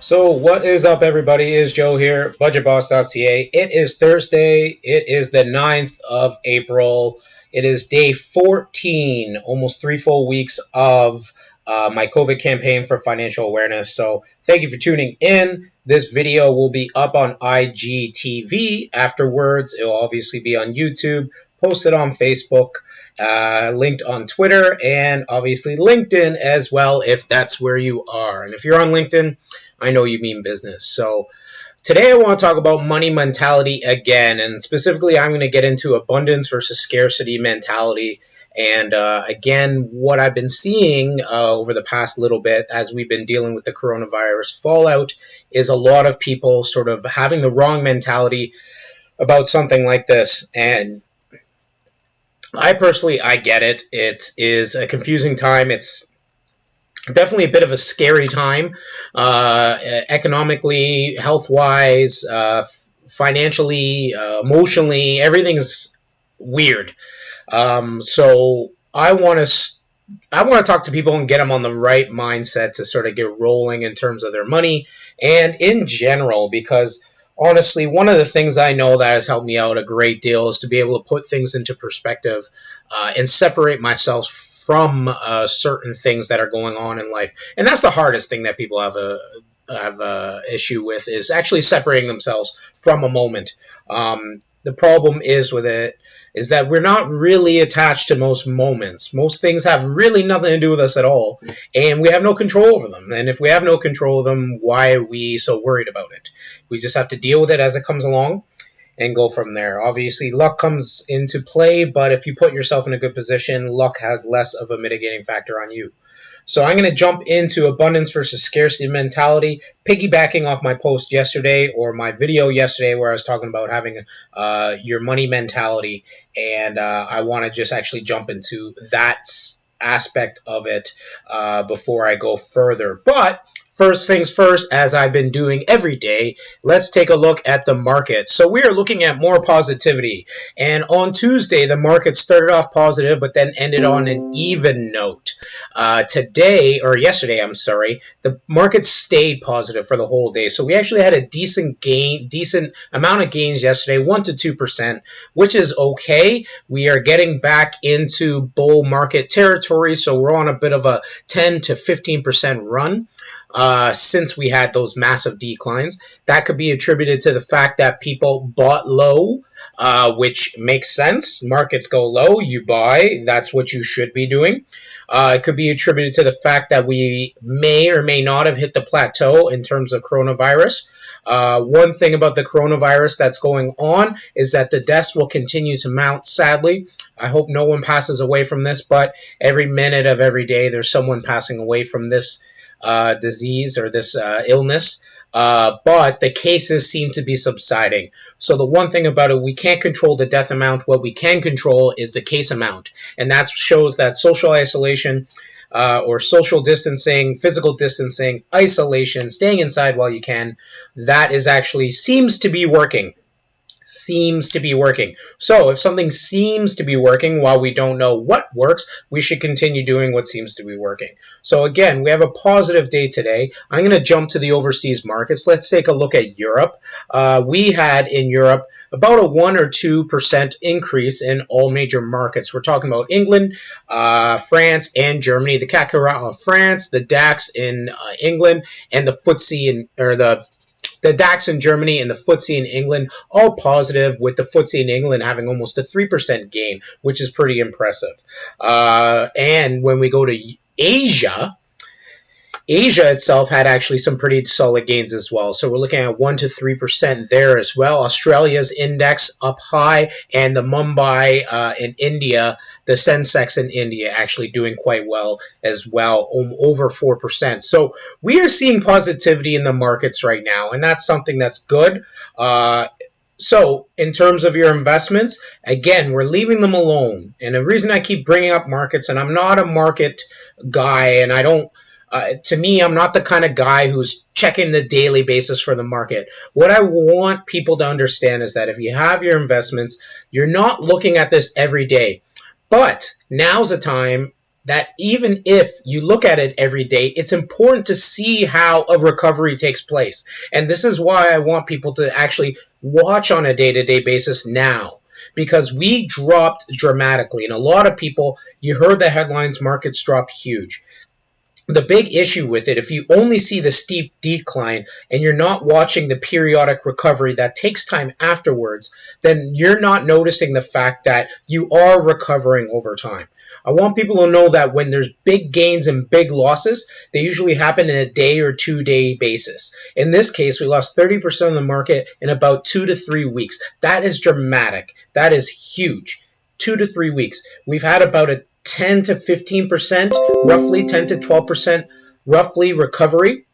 So what is up, everybody? It is Joe here, budgetboss.ca. It is Thursday. It is the 9th of April. It is day 14, almost 3 full weeks of my COVID campaign for financial awareness. So thank you for tuning in. This video will be up on IGTV afterwards. It will obviously be on YouTube, posted on Facebook, linked on Twitter, and obviously LinkedIn as well if that's where you are. And if you're on LinkedIn, I know you mean business. So today I want to talk about money mentality again, and specifically I'm going to get into abundance versus scarcity mentality. And again, what I've been seeing over the past little bit as we've been dealing with the coronavirus fallout is a lot of people sort of having the wrong mentality about something like this. And I get it. It is a confusing time. It's definitely a bit of a scary time, economically, health-wise, financially, emotionally. Everything's weird. So I want to talk to people and get them on the right mindset to sort of get rolling in terms of their money and in general, because honestly, one of the things I know that has helped me out a great deal is to be able to put things into perspective and separate myself from certain things that are going on in life. And that's the hardest thing that people have a issue with, is actually separating themselves from a moment. The problem is with it is that we're not really attached to most moments. Most things have really nothing to do with us at all, and we have no control over them. And if we have no control of them, why are we so worried about it? We just have to deal with it as it comes along and go from there. Obviously, luck comes into play, but if you put yourself in a good position, luck has less of a mitigating factor on you. So I'm going to jump into abundance versus scarcity mentality, piggybacking off my post yesterday or my video yesterday where I was talking about having your money mentality, and I want to just actually jump into that aspect of it before I go further. But first things first, as I've been doing every day, let's take a look at the market. So we are looking at more positivity. And on Tuesday, the market started off positive, but then ended on an even note. Yesterday, the market stayed positive for the whole day. So we actually had a decent amount of gains yesterday, 1 to 2%, which is okay. We are getting back into bull market territory, so we're on a bit of a 10 to 15% run. Since we had those massive declines. That could be attributed to the fact that people bought low, which makes sense. Markets go low, you buy. That's what you should be doing. It could be attributed to the fact that we may or may not have hit the plateau in terms of coronavirus. One thing about the coronavirus that's going on is that the deaths will continue to mount, sadly. I hope no one passes away from this, but every minute of every day there's someone passing away from this disease or this illness, but the cases seem to be subsiding. So the one thing about it, we can't control the death amount. What we can control is the case amount, and that shows that social isolation or social distancing, physical distancing, isolation, staying inside while you can, that is actually seems to be working. So if something seems to be working while we don't know what works, we should continue doing what seems to be working. So again, we have a positive day today. I'm going to jump to the overseas markets. Let's take a look at Europe. We had in Europe about a 1 or 2% increase in all major markets. We're talking about England, France, and Germany. The CAC of France, the DAX in England, and the FTSE the DAX in Germany and the FTSE in England, all positive, with the FTSE in England having almost a 3% gain, which is pretty impressive. And when we go to Asia itself had actually some pretty solid gains as well. So we're looking at 1 to 3% there as well. Australia's index up high, and the Mumbai in India, the Sensex in India actually doing quite well as well, over 4%. So we are seeing positivity in the markets right now, and that's something that's good. So in terms of your investments, again, we're leaving them alone. And the reason I keep bringing up markets, and I'm not a market guy, and I don't, to me, I'm not the kind of guy who's checking the daily basis for the market. What I want people to understand is that if you have your investments, you're not looking at this every day. But now's the time that even if you look at it every day, it's important to see how a recovery takes place. And this is why I want people to actually watch on a day-to-day basis now, because we dropped dramatically. And a lot of people, you heard the headlines, markets dropped huge. The big issue with it, if you only see the steep decline and you're not watching the periodic recovery that takes time afterwards, then you're not noticing the fact that you are recovering over time. I want people to know that when there's big gains and big losses, they usually happen in a day or 2 day basis. In this case, we lost 30% of the market in about 2 to 3 weeks. That is dramatic. That is huge. 2 to 3 weeks. We've had about a 10 to 15%, roughly 10 to 12% roughly recovery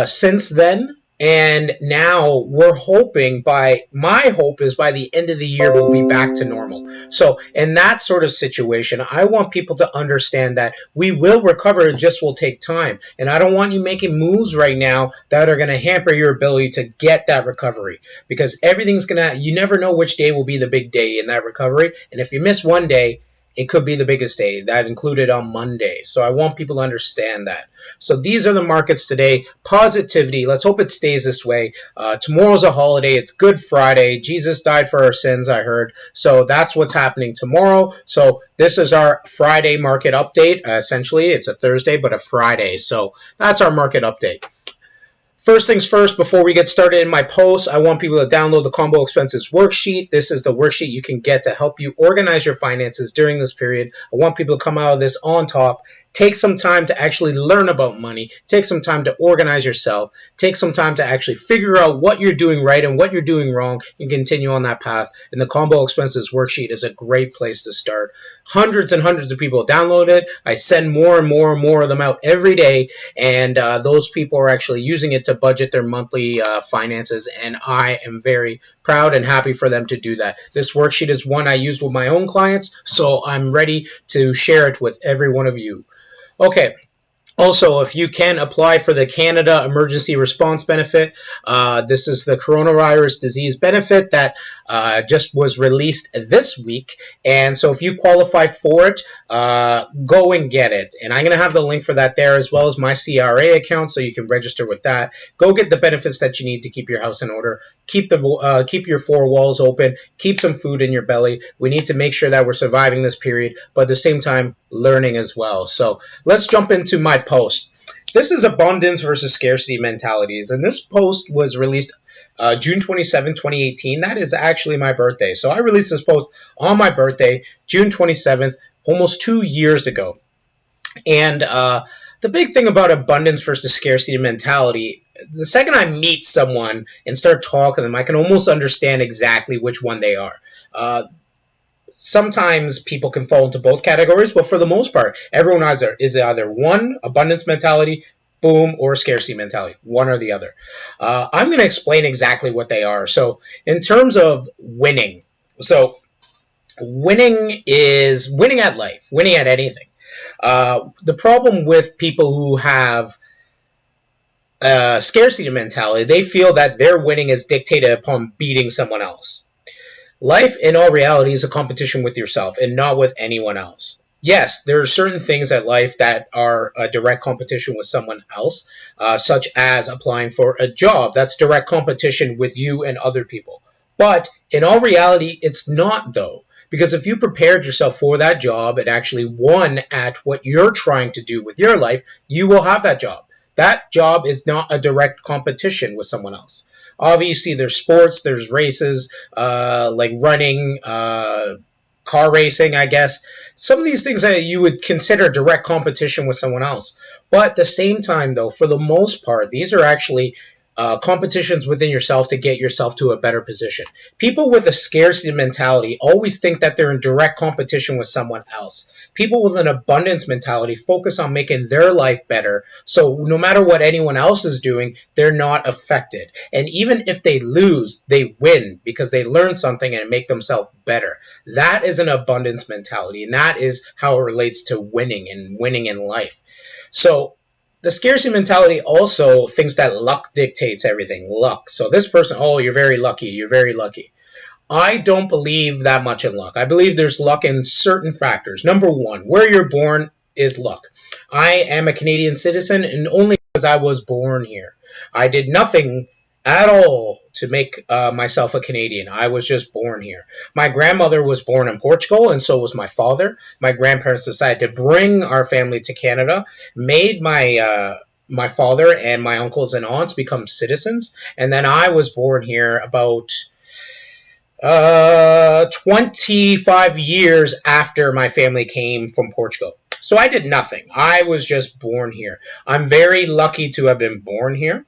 since then. And now we're hoping my hope is by the end of the year, we'll be back to normal. So in that sort of situation, I want people to understand that we will recover. It just will take time. And I don't want you making moves right now that are going to hamper your ability to get that recovery, because you never know which day will be the big day in that recovery. And if you miss one day, it could be the biggest day. That included on Monday. So I want people to understand that. So these are the markets today. Positivity. Let's hope it stays this way. Tomorrow's a holiday. It's Good Friday. Jesus died for our sins, I heard. So that's what's happening tomorrow. So this is our Friday market update. Essentially, it's a Thursday, but a Friday. So that's our market update. First things first, before we get started in my post, I want people to download the Combo Expenses worksheet. This is the worksheet you can get to help you organize your finances during this period. I want people to come out of this on top. Take some time to actually learn about money. Take some time to organize yourself. Take some time to actually figure out what you're doing right and what you're doing wrong and continue on that path. And the Combo Expenses worksheet is a great place to start. Hundreds and hundreds of people download it. I send more and more and more of them out every day. And those people are actually using it to budget their monthly finances. And I am very proud and happy for them to do that. This worksheet is one I use with my own clients, so I'm ready to share it with every one of you. Okay. Also, if you can apply for the Canada Emergency Response Benefit, this is the coronavirus disease benefit that just was released this week. And so if you qualify for it, go and get it. And I'm going to have the link for that there, as well as my CRA account, so you can register with that. Go get the benefits that you need to keep your house in order. Keep your four walls open. Keep some food in your belly. We need to make sure that we're surviving this period, but at the same time, learning as well. So let's jump into my post. This is Abundance versus Scarcity Mentalities, and this post was released June 27, 2018. That is actually my birthday. So I released this post on my birthday, June 27th, almost 2 years ago. And the big thing about abundance versus scarcity mentality, the second I meet someone and start talking to them, I can almost understand exactly which one they are. Sometimes people can fall into both categories, but for the most part, everyone is either one, abundance mentality, boom, or scarcity mentality, one or the other. I'm going to explain exactly what they are. So in terms of winning, so winning is winning at life, winning at anything. The problem with people who have scarcity mentality, they feel that their winning is dictated upon beating someone else. Life, in all reality, is a competition with yourself and not with anyone else. Yes, there are certain things at life that are a direct competition with someone else, such as applying for a job. That's direct competition with you and other people. But in all reality, it's not, though. Because if you prepared yourself for that job and actually won at what you're trying to do with your life, you will have that job. That job is not a direct competition with someone else. Obviously, there's sports, there's races, like running, car racing, I guess. Some of these things that you would consider direct competition with someone else. But at the same time, though, for the most part, these are actually competitions within yourself to get yourself to a better position. People with a scarcity mentality always think that they're in direct competition with someone else. People with an abundance mentality focus on making their life better, so no matter what anyone else is doing, they're not affected. And even if they lose, they win because they learn something and make themselves better. That is an abundance mentality, and that is how it relates to winning and winning in life. So the scarcity mentality also thinks that luck dictates everything. Luck. So this person, oh, you're very lucky. You're very lucky. I don't believe that much in luck. I believe there's luck in certain factors. Number one, where you're born is luck. I am a Canadian citizen, and only because I was born here. I did nothing at all to make myself a Canadian. I was just born here. My grandmother was born in Portugal, and so was my father. My grandparents decided to bring our family to Canada, made my father and my uncles and aunts become citizens, and then I was born here about 25 years after my family came from Portugal. So I did nothing. I was just born here. I'm very lucky to have been born here.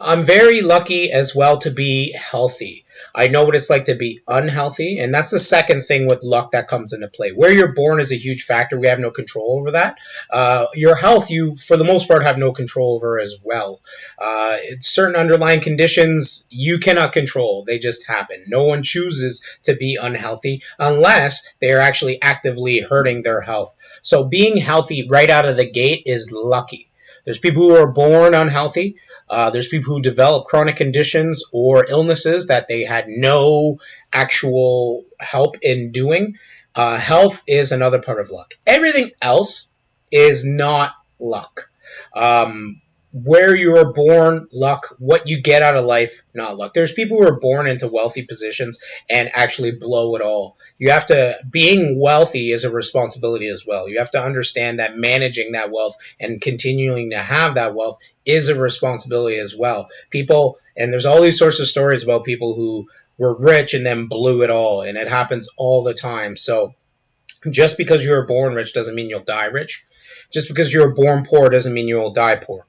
I'm very lucky as well to be healthy. I know what it's like to be unhealthy, and that's the second thing with luck that comes into play. Where you're born is a huge factor. We have no control over that. Your health, you, for the most part, have no control over as well. Certain underlying conditions you cannot control. They just happen. No one chooses to be unhealthy unless they are actually actively hurting their health. So being healthy right out of the gate is lucky. There's people who are born unhealthy. There's people who develop chronic conditions or illnesses that they had no actual help in doing. Health is another part of luck. Everything else is not luck. Where you are born, luck. What you get out of life, not luck. There's people who are born into wealthy positions and actually blow it all. Being wealthy is a responsibility as well. You have to understand that managing that wealth and continuing to have that wealth is a responsibility as well. And there's all these sorts of stories about people who were rich and then blew it all, and it happens all the time. So just because you were born rich doesn't mean you'll die rich. Just because you were born poor doesn't mean you will die poor.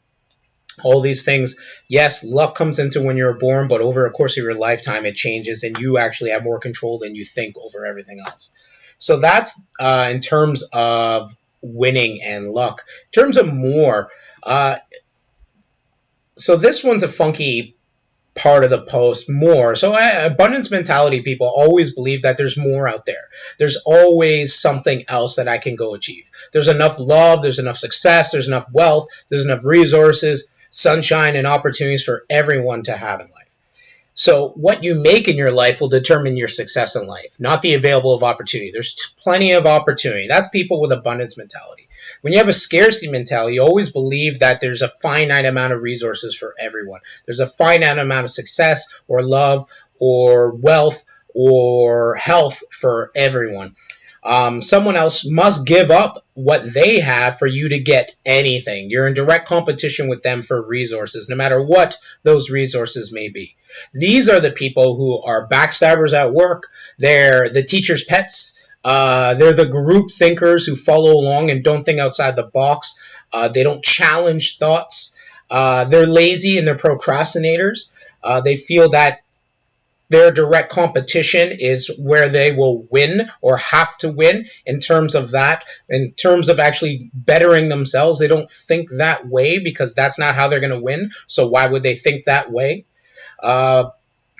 All these things, yes, luck comes into when you're born, but over the course of your lifetime, it changes, and you actually have more control than you think over everything else. So that's in terms of winning and luck. In terms of more, so this one's a funky part of the post, more. So abundance mentality people always believe that there's more out there. There's always something else that I can go achieve. There's enough love, there's enough success, there's enough wealth, there's enough resources, sunshine, and opportunities for everyone to have in life. So what you make in your life will determine your success in life, not the available of opportunity. There's plenty of opportunity. That's people with abundance mentality. When you have a scarcity mentality, you always believe that there's a finite amount of resources for everyone. There's a finite amount of success or love or wealth or health for everyone. Someone else must give up what they have for you to get anything. You're in direct competition with them for resources, no matter what those resources may be. These are the people who are backstabbers at work. They're the teacher's pets. They're the group thinkers who follow along and don't think outside the box. They don't challenge thoughts. They're lazy and they're procrastinators. They feel that their direct competition is where they will win or have to win in terms of that. In terms of actually bettering themselves, they don't think that way because that's not how they're going to win. So why would they think that way?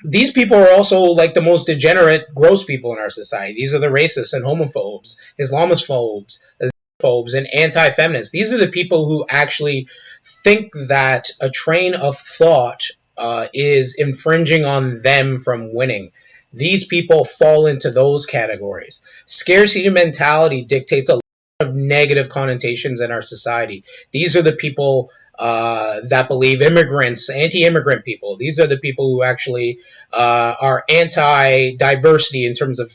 These people are also like the most degenerate, gross people in our society. These are the racists and homophobes, Islamophobes, and anti-feminists. These are the people who actually think that a train of thought is infringing on them from winning. These people fall into those categories. Scarcity mentality dictates a lot of negative connotations in our society. These are the people that believe immigrants, anti-immigrant people. These are the people who actually are anti-diversity in terms of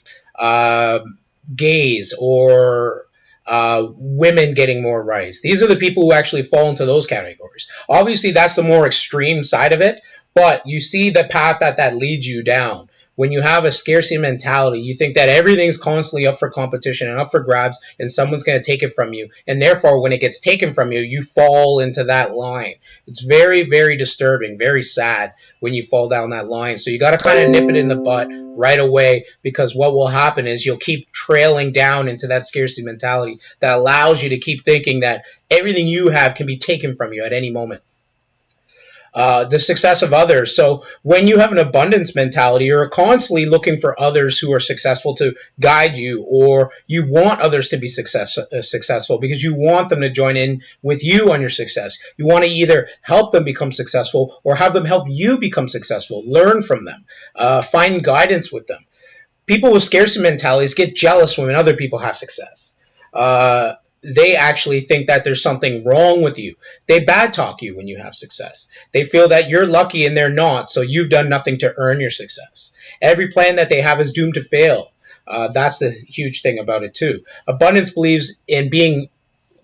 gays or women getting more rights. These are the people who actually fall into those categories. Obviously, that's the more extreme side of it, but you see the path that leads you down. When you have a scarcity mentality, you think that everything's constantly up for competition and up for grabs, and someone's going to take it from you. And therefore, when it gets taken from you, you fall into that line. It's very, very disturbing, very sad when you fall down that line. So you got to kind of nip it in the butt right away, because what will happen is you'll keep trailing down into that scarcity mentality that allows you to keep thinking that everything you have can be taken from you at any moment. the success of others. So when you have an abundance mentality, you're constantly looking for others who are successful to guide you, or you want others to be successful because you want them to join in with you on your success. You want to either help them become successful or have them help you become successful. Learn from them. Find guidance with them. People with scarcity mentalities get jealous when other people have success. They actually think that there's something wrong with you. They bad talk you when you have success. They feel that you're lucky and they're not, so you've done nothing to earn your success. Every plan that they have is doomed to fail. That's the huge thing about it too. Abundance believes in being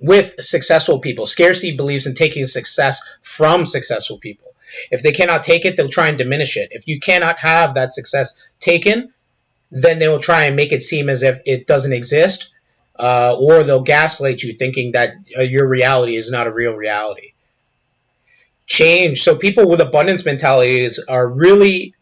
with successful people. Scarcity believes in taking success from successful people. If they cannot take it, they'll try and diminish it. If you cannot have that success taken, then they will try and make it seem as if it doesn't exist, or they'll gaslight you thinking that your reality is not a real reality. Change. So people with abundance mentalities are really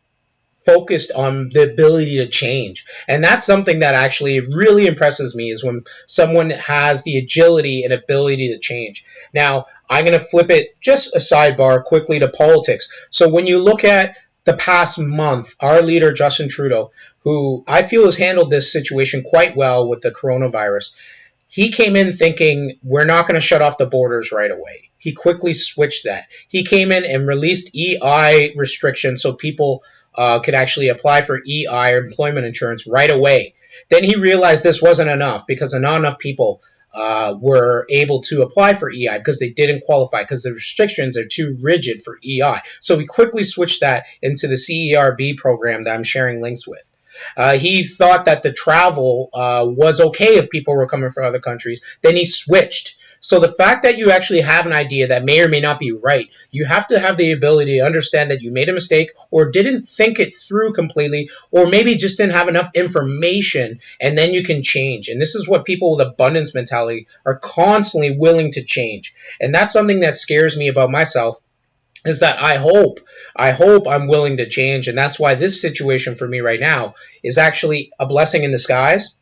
focused on the ability to change. And that's something that actually really impresses me, is when someone has the agility and ability to change. Now, I'm going to flip it just a sidebar quickly to politics. So when you look at the past month, our leader, Justin Trudeau, who I feel has handled this situation quite well with the coronavirus, he came in thinking we're not going to shut off the borders right away. He quickly switched that. He came in and released EI restrictions so people could actually apply for EI or employment insurance right away. Then he realized this wasn't enough because not enough people were able to apply for EI because they didn't qualify, because the restrictions are too rigid for EI. So we quickly switched that into the CERB program that I'm sharing links with. He thought that the travel was okay if people were coming from other countries. Then he switched. So the fact that you actually have an idea that may or may not be right, you have to have the ability to understand that you made a mistake or didn't think it through completely, or maybe just didn't have enough information, and then you can change. And this is what people with abundance mentality are constantly willing to change. And that's something that scares me about myself, is that I hope I'm willing to change. And that's why this situation for me right now is actually a blessing in disguise,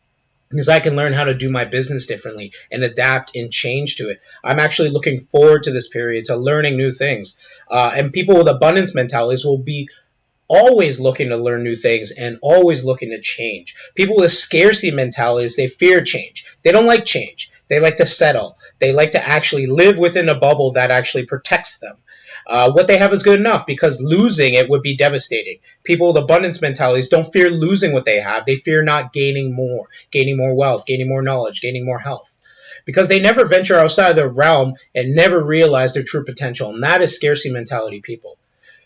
because I can learn how to do my business differently and adapt and change to it. I'm actually looking forward to this period, to learning new things. And people with abundance mentalities will be always looking to learn new things and always looking to change. People with scarcity mentalities, they fear change. They don't like change. They like to settle. They like to actually live within a bubble that actually protects them. What they have is good enough, because losing it would be devastating. People with abundance mentalities don't fear losing what they have. They fear not gaining more wealth, gaining more knowledge, gaining more health, because they never venture outside of their realm and never realize their true potential. And that is scarcity mentality people.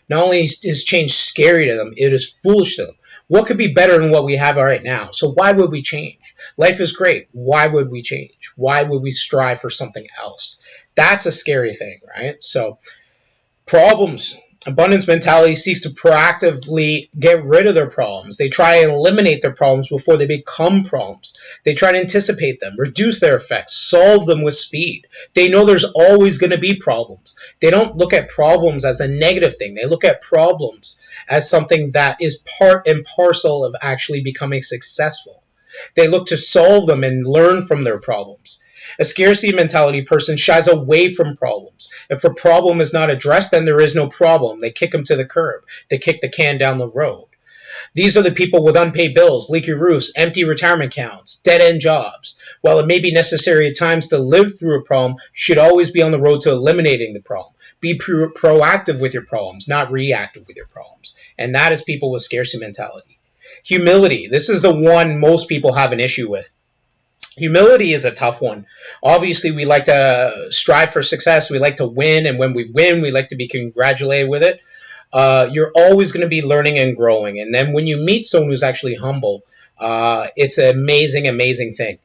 Not only is change scary to them, it is foolish to them. What could be better than what we have right now? So why would we change? Life is great. Why would we change? Why would we strive for something else? That's a scary thing, right? So problems. Abundance mentality seeks to proactively get rid of their problems. They try and eliminate their problems before they become problems. They try to anticipate them, reduce their effects, solve them with speed. They know there's always going to be problems. They don't look at problems as a negative thing. They look at problems as something that is part and parcel of actually becoming successful. They look to solve them and learn from their problems. A scarcity mentality person shies away from problems. If a problem is not addressed, then there is no problem. They kick them to the curb. They kick the can down the road. These are the people with unpaid bills, leaky roofs, empty retirement accounts, dead-end jobs. While it may be necessary at times to live through a problem, you should always be on the road to eliminating the problem. Be proactive with your problems, not reactive with your problems. And that is people with scarcity mentality. Humility. This is the one most people have an issue with. Humility is a tough one. Obviously, we like to strive for success. We like to win. And when we win, we like to be congratulated with it. You're always going to be learning and growing. And then when you meet someone who's actually humble, it's an amazing, amazing thing.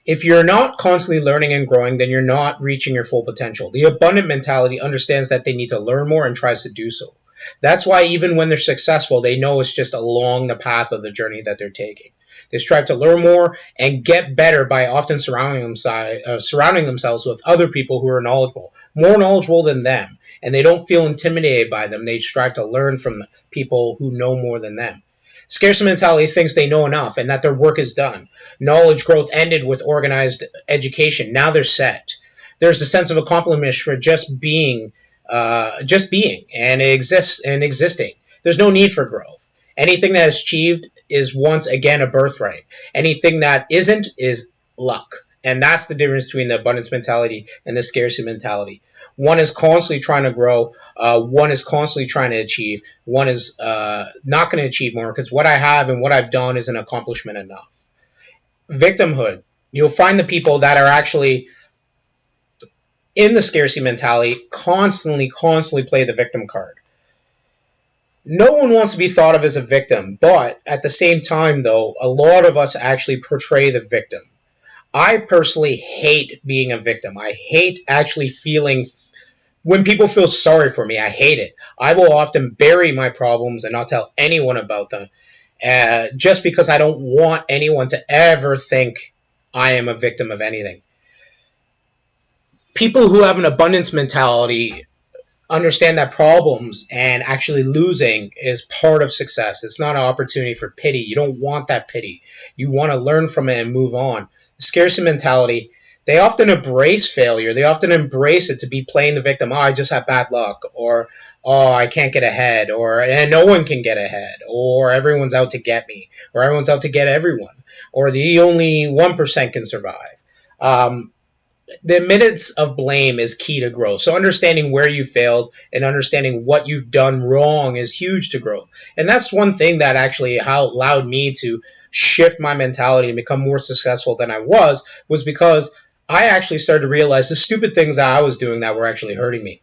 If you're not constantly learning and growing, then you're not reaching your full potential. The abundant mentality understands that they need to learn more and tries to do so. That's why even when they're successful, they know it's just along the path of the journey that they're taking. They strive to learn more and get better by often surrounding themselves with other people who are knowledgeable, more knowledgeable than them, and they don't feel intimidated by them. They strive to learn from people who know more than them. Scarcity mentality thinks they know enough and that their work is done. Knowledge growth ended with organized education. Now they're set. There's a sense of accomplishment for just being just being and existing. There's no need for growth. Anything that is achieved is once again a birthright. Anything that isn't is luck. And that's the difference between the abundance mentality and the scarcity mentality. One is constantly trying to grow. One is constantly trying to achieve. One is not going to achieve more because what I have and what I've done is an accomplishment enough. Victimhood. You'll find the people that are actually in the scarcity mentality constantly play the victim card. No one wants to be thought of as a victim, but at the same time, though, a lot of us actually portray the victim. I personally hate being a victim. I hate actually feeling, when people feel sorry for me, I hate it. I will often bury my problems and not tell anyone about them, just because I don't want anyone to ever think I am a victim of anything. People who have an abundance mentality understand that problems and actually losing is part of success. It's not an opportunity for pity. You don't want that pity. You want to learn from it and move on. The scarcity mentality, they often embrace failure. They often embrace it to be playing the victim. Oh, I just have bad luck. Or, oh, I can't get ahead. Or, and no one can get ahead. Or everyone's out to get me. Or everyone's out to get everyone. Or the only 1% can survive. The admittance of blame is key to growth. So understanding where you failed and understanding what you've done wrong is huge to growth. And that's one thing that actually allowed me to shift my mentality and become more successful than I was because I actually started to realize the stupid things that I was doing that were actually hurting me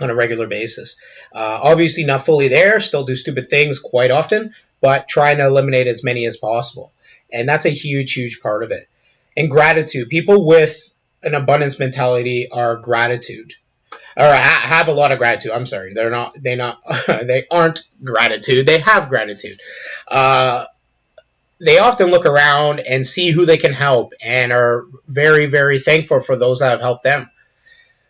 on a regular basis. Obviously not fully there, still do stupid things quite often, but trying to eliminate as many as possible. And that's a huge part of it. And gratitude. People with an abundance mentality are gratitude, or have a lot of gratitude. I'm sorry, they aren't gratitude. They have gratitude. They often look around and see who they can help and are very thankful for those that have helped them.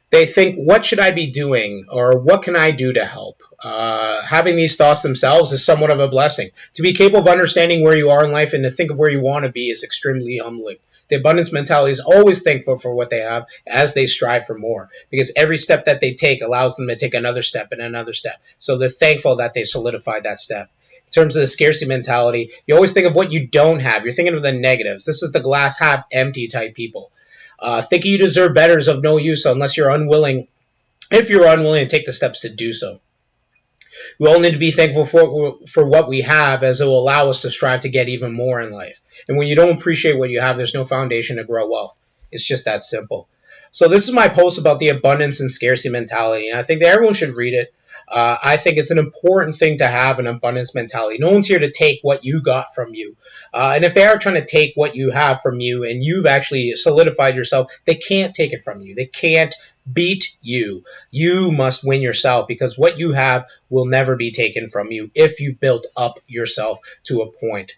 They think, what should I be doing, or what can I do to help? Having these thoughts themselves is somewhat of a blessing. To be capable of understanding where you are in life and to think of where you want to be is extremely humbling. The abundance mentality is always thankful for what they have as they strive for more, because every step that they take allows them to take another step and another step. So they're thankful that they solidified that step. In terms of the scarcity mentality, you always think of what you don't have. You're thinking of the negatives. This is the glass half empty type people. Thinking you deserve better is of no use unless you're unwilling, if you're unwilling to take the steps to do so. We all need to be thankful for what we have, as it will allow us to strive to get even more in life. And when you don't appreciate what you have, there's no foundation to grow wealth. It's just that simple. So this is my post about the abundance and scarcity mentality, and I think that everyone should read it. I think it's an important thing to have an abundance mentality. No one's here to take what you got from you. And if they are trying to take what you have from you and you've actually solidified yourself, they can't take it from you. They can't beat you. You must win yourself, because what you have will never be taken from you if you've built up yourself to a point.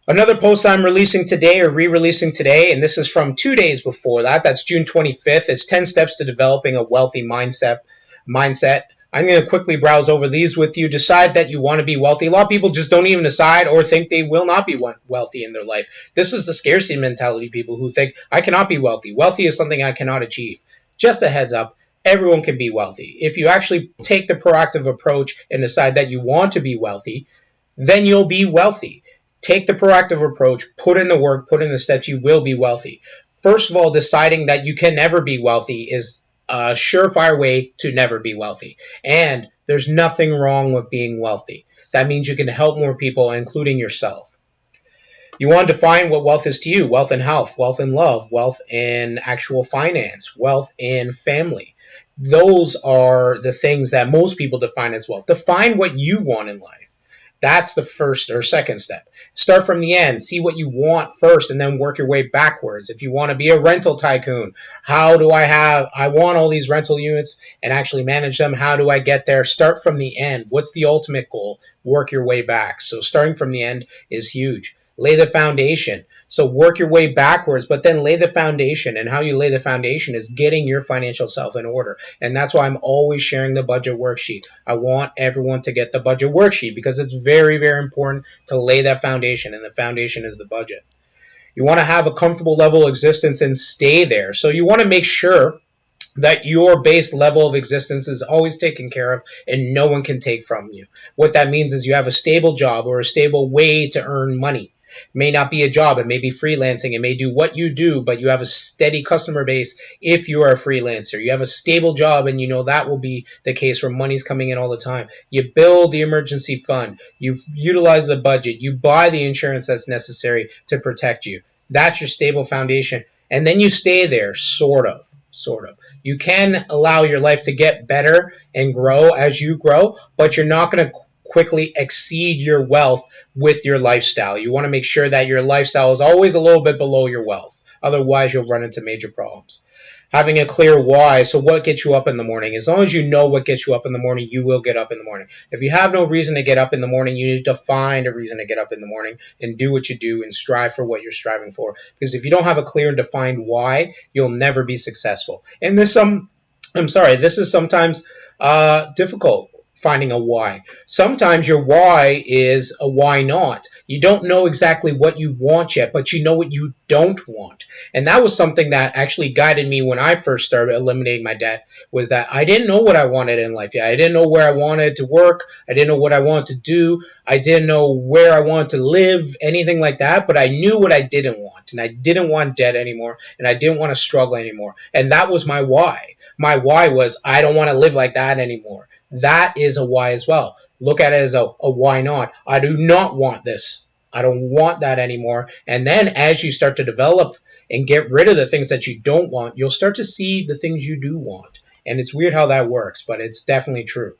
Another post I'm releasing today, or re-releasing today, and this is from 2 days before that. That's June 25th. It's 10 steps to developing a wealthy mindset. I'm going to quickly browse over these with you. Decide that you want to be wealthy. A lot of people just don't even decide or think they will not be wealthy in their life. This is the scarcity mentality people who think, I cannot be wealthy. Wealthy is something I cannot achieve. Just a heads up, everyone can be wealthy. If you actually take the proactive approach and decide that you want to be wealthy, then you'll be wealthy. Take the proactive approach, put in the work, put in the steps, you will be wealthy. First of all, deciding that you can never be wealthy is a surefire way to never be wealthy. And there's nothing wrong with being wealthy. That means you can help more people, including yourself. You want to define what wealth is to you. Wealth in health, wealth in love, wealth in actual finance, wealth in family. Those are the things that most people define as wealth. Define what you want in life. That's the first or second step. Start from the end. See what you want first and then work your way backwards. If you want to be a rental tycoon, I want all these rental units and actually manage them. How do I get there? Start from the end. What's the ultimate goal? Work your way back. So starting from the end is huge. Lay the foundation. So work your way backwards, but then lay the foundation. And how you lay the foundation is getting your financial self in order. And that's why I'm always sharing the budget worksheet. I want everyone to get the budget worksheet because it's very important to lay that foundation, and the foundation is the budget. You want to have a comfortable level of existence and stay there. So you want to make sure that your base level of existence is always taken care of and no one can take from you. What that means is you have a stable job or a stable way to earn money. It may not be a job, it may be freelancing, it may do what you do, but you have a steady customer base if you are a freelancer. You have a stable job and you know that will be the case where money's coming in all the time. You build the emergency fund, you utilize the budget, you buy the insurance that's necessary to protect you. That's your stable foundation. And then you stay there, sort of. You can allow your life to get better and grow as you grow, but you're not going to quickly exceed your wealth with your lifestyle. You want to make sure that your lifestyle is always a little bit below your wealth. Otherwise, you'll run into major problems. Having a clear why. So what gets you up in the morning? As long as you know what gets you up in the morning, you will get up in the morning. If you have no reason to get up in the morning, you need to find a reason to get up in the morning and do what you do and strive for what you're striving for. Because if you don't have a clear and defined why, you'll never be successful. And this is sometimes difficult, finding a why. Sometimes your why is a why not. You don't know exactly what you want yet, but you know what you don't want. And that was something that actually guided me when I first started eliminating my debt, was that I didn't know what I wanted in life yet. I didn't know where I wanted to work. I didn't know what I wanted to do. I didn't know where I wanted to live, anything like that, but I knew what I didn't want. And I didn't want debt anymore, and I didn't want to struggle anymore. And that was my why. My why was I don't want to live like that anymore. That is a why as well. Look at it as a why not. I do not want this. I don't want that anymore. And then as you start to develop and get rid of the things that you don't want, you'll start to see the things you do want. And it's weird how that works, but it's definitely true.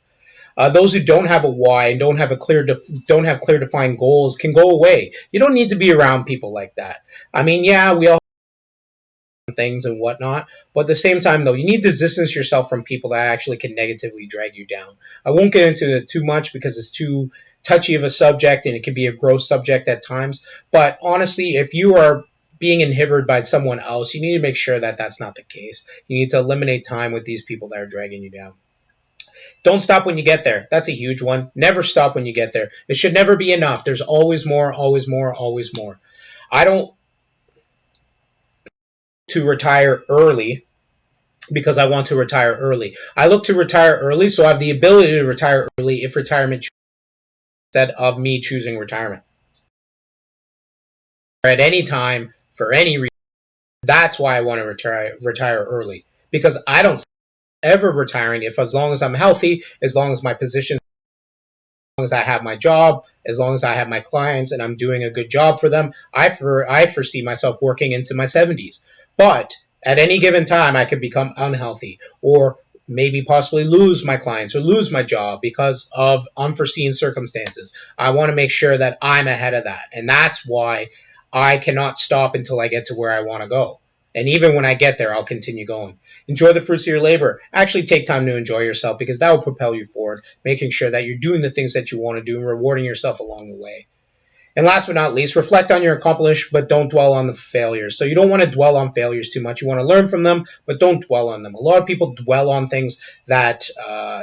Those who don't have a why and don't have clear defined goals can go away. You don't need to be around people like that. I mean, yeah, we all things and whatnot, but at the same time though, you need to distance yourself from people that actually can negatively drag you down. I won't get into it too much because it's too touchy of a subject and it can be a gross subject at times, but honestly, if you are being inhibited by someone else, you need to make sure that that's not the case. You need to eliminate time with these people that are dragging you down. Don't stop when you get there. That's a huge one. Never stop when you get there. It should never be enough. There's always more, always more, always more. I don't to retire early because I want to retire early. I look to retire early so I have the ability to retire early if retirement instead of me choosing retirement. At any time, for any reason, that's why I want to retire early. Because I don't see ever retiring if as long as I'm healthy, as long as my position, as long as I have my job, as long as I have my clients and I'm doing a good job for them, I foresee myself working into my 70s. But at any given time, I could become unhealthy or maybe possibly lose my clients or lose my job because of unforeseen circumstances. I want to make sure that I'm ahead of that. And that's why I cannot stop until I get to where I want to go. And even when I get there, I'll continue going. Enjoy the fruits of your labor. Actually take time to enjoy yourself because that will propel you forward, making sure that you're doing the things that you want to do and rewarding yourself along the way. And last but not least, reflect on your accomplishments, but don't dwell on the failures. So you don't want to dwell on failures too much. You want to learn from them, but don't dwell on them. A lot of people dwell on things that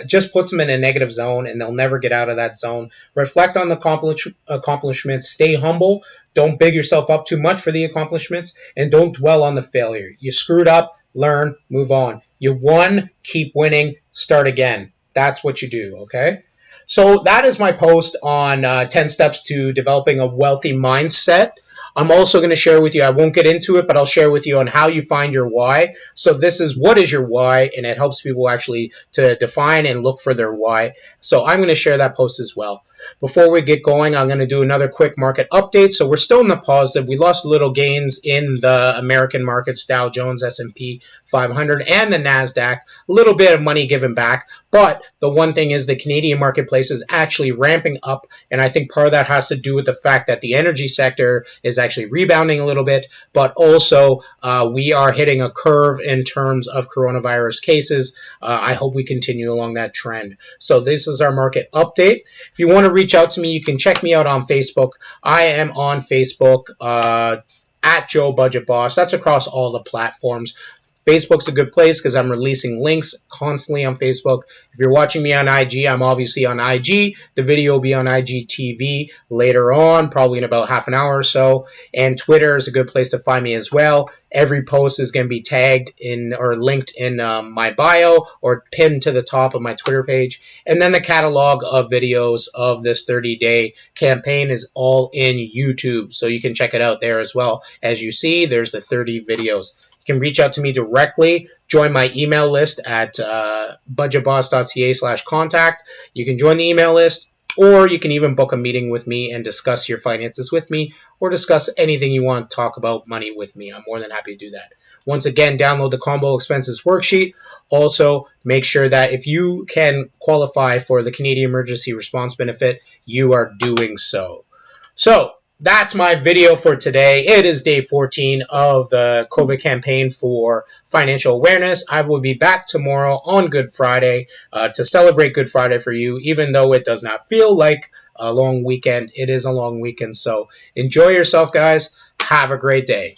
just puts them in a negative zone, and they'll never get out of that zone. Reflect on the accomplishments. Stay humble. Don't big yourself up too much for the accomplishments, and don't dwell on the failure. You screwed up, learn, move on. You won, keep winning, start again. That's what you do, okay? So that is my post on 10 steps to developing a wealthy mindset. I'm also going to share with you, I won't get into it, but I'll share with you on how you find your why. So this is what is your why, and it helps people actually to define and look for their why. So I'm going to share that post as well. Before we get going, I'm going to do another quick market update. So we're still in the positive. We lost little gains in the American markets, Dow Jones, S&P 500, and the NASDAQ. A little bit of money given back. But the one thing is the Canadian marketplace is actually ramping up. And I think part of that has to do with the fact that the energy sector is actually rebounding a little bit. But also we are hitting a curve in terms of coronavirus cases. I hope we continue along that trend. So this is our market update. If you want to reach out to me, you can check me out on Facebook. I am on Facebook at Joe Budget Boss. That's across all the platforms. Facebook's a good place because I'm releasing links constantly on Facebook. If you're watching me on IG, I'm obviously on IG. The video will be on IGTV later on, probably in about half an hour or so. And Twitter is a good place to find me as well. Every post is going to be tagged in or linked in my bio or pinned to the top of my Twitter page. And then the catalog of videos of this 30-day campaign is all in YouTube. So you can check it out there as well. As you see, there's the 30 videos. You can reach out to me directly. Join my email list at budgetboss.ca/contact. You can join the email list, or you can even book a meeting with me and discuss your finances with me, or discuss anything you want to talk about money with me. I'm more than happy to do that. Once again, download the combo expenses worksheet. Also, make sure that if you can qualify for the Canadian Emergency Response Benefit, you are doing so. So, that's my video for today. It is day 14 of the COVID campaign for financial awareness. I will be back tomorrow on Good Friday to celebrate Good Friday for you, even though it does not feel like a long weekend. It is a long weekend, so enjoy yourself, guys. Have a great day.